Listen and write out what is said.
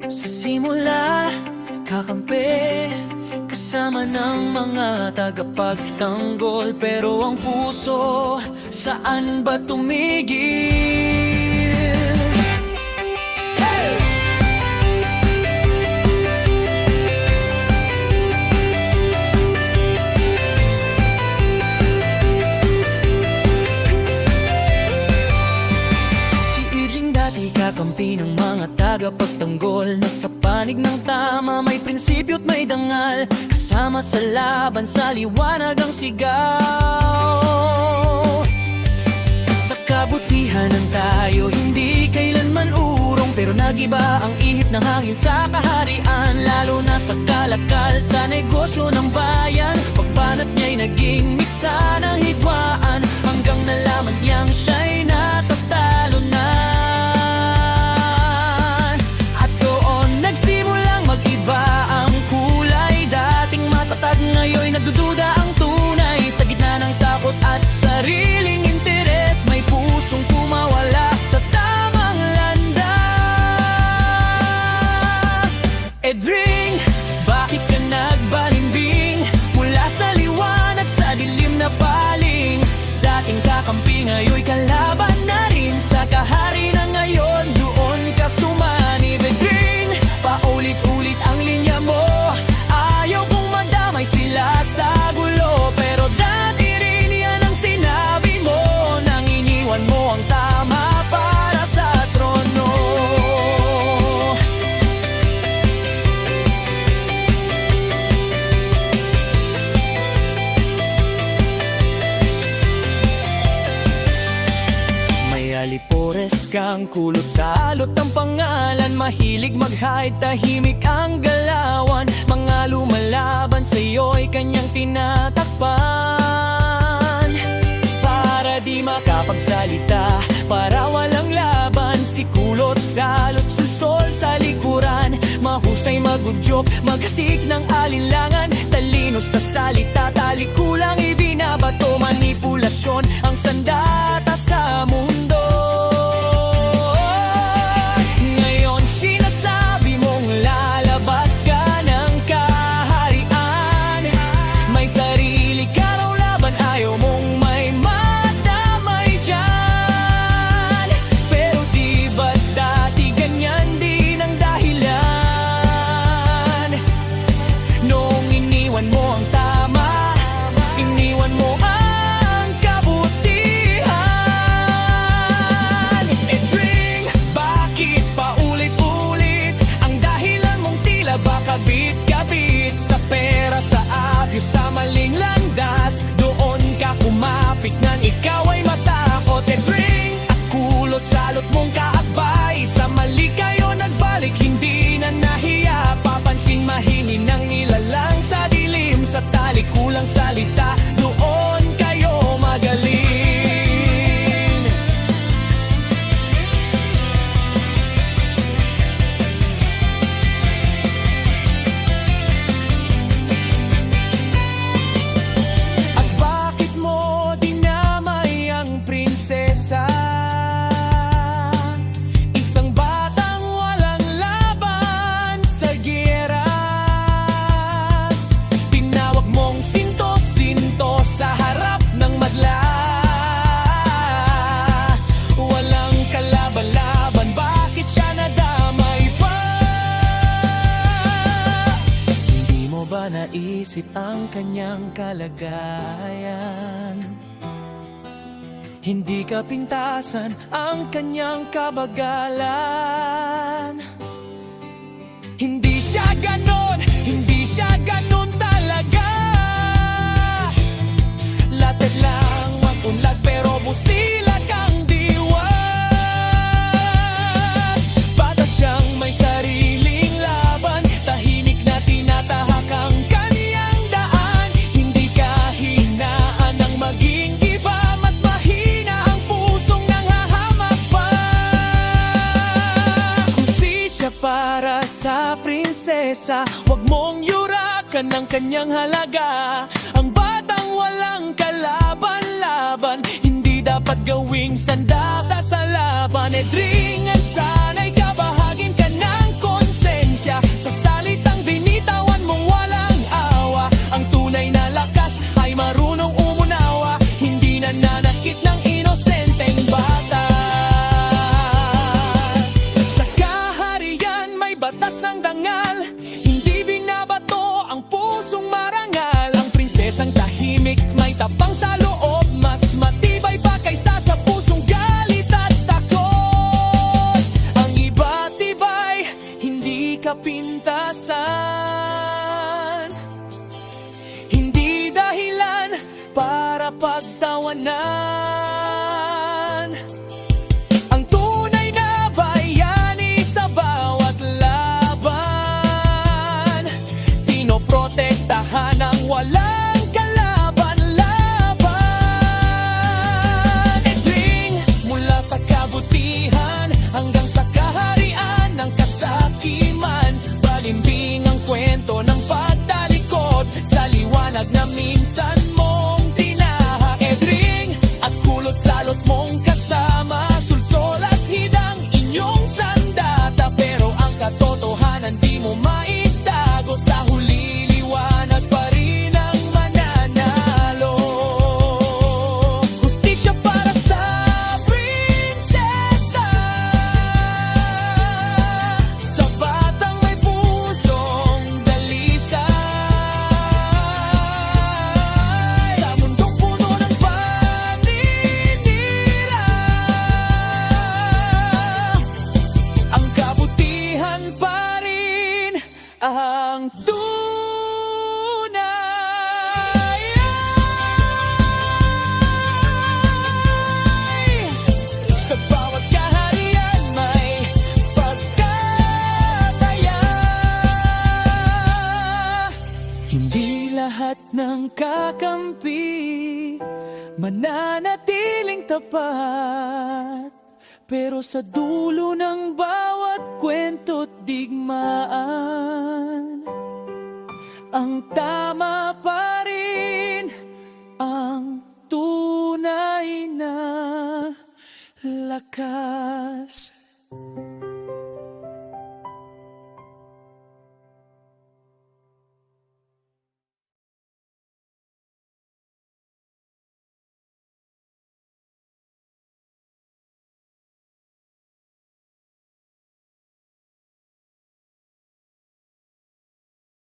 Sa simula, kakampi kasama ng mga tagapagtanggol. Pero ang puso, saan ba tumigil? Kakampi ng mga tagapagtanggol, nasa panig ng tama, may prinsipyo at may dangal. Kasama sa laban, sa liwanag ang sigaw. Sa kabutihan ng tayo, hindi kailanman urong, pero nagiba ang ihip ng hangin sa kaharian. Lalo na sa kalakal, sa negosyo ng bayan, pagbanat niya'y naging mitsa ng hidwaan, hanggang nalaman niyang siya'y natatalo na. Ngayon'y nagdududa ang tunay. Sa gitna ng takot at sariling interes, may pusong pumawala sa tamang landas. Edring, bakit ka nagbalimbing? Mula sa liwanag sa dilim na paling. Dating kakampi, ngayon'y kalaban na rin. Sa kahari na ngayon, doon ka sumanib. Edring, paulit-ulit ang linya mo. May sila sa gulo, pero dati rin yan ang sinabi mo, nang iniwan mo ang tama para sa trono. May alipores kang kulot sa alot ng pangalan, mahilig mag-hide, tahimik ang galawan. Mga lumalaban sa'yo'y kanyang tinatakpan, para di makapagsalita, para walang laban. Si kulot salot, sulsol sa likuran, mahusay magudyok, maghasik ng alinlangan. Talino sa salita, talikulang ibinabato, manipulasyon ang sandata sa mundo. Kabit-kabit sa pera, sa abyo, sa maling landas, doon ka kumapit nang ikaw ay matakot. And bring at kulot, salot mong kaakbay, sa mali kayo nagbalik, hindi na nahiya. Papansin mahini ng ilalang sa dilim, sa talikulang salita, doon kayo magaling. Isang batang walang laban sa giyera, tinawag mong sinto-sinto sa harap ng madla. Walang kalaban-laban, bakit siya nadamay pa? Hindi mo ba naisip ang kanyang kalagayan? Hindi ka pintasan ang kanyang kabagalan. Hindi siya ganon, hindi siya ganon talaga. Latag lang magunlad pero busilag ang diwan. Bata siyang may sariling laban, tahimik na tinatahak ang kaniyang daan. Hindi kahinaan ang maging iba, para sa prinsesa. Huwag mong yurakan ang kanyang halaga. Ang batang walang kalaban-laban, hindi dapat gawing sandata sa laban. Edring, sana'y kabahagin ka ng konsen. katiwanan. Ang tunay na bayani sa bawat laban, pinoprotektahan ang walang kalaban-laban. Edring, mula sa kabutihan hanggang sa kaharian ng kasakiman, balimbing ang kwento ng pagtalikod sa liwanag na minsan mong tinaha. Edring, at kulot salot mong kasama, sulsol at hidang inyong sandata. Pero ang katotohanan di mo maitago, sa huli liwanag pa rin ang mananalo. Hustisya para sa prinsesa, sa batang may pusong dalisay, sa mundong puno ng paninira. Ang kabutihan pa rin ang tunay. Sa bawat kaharian may pagkataya. Hindi lahat ng kakampi mananatiling tapat, pero sa dulo ng bawat kwento't digmaan, ang tama pa rin ang tunay na lakas.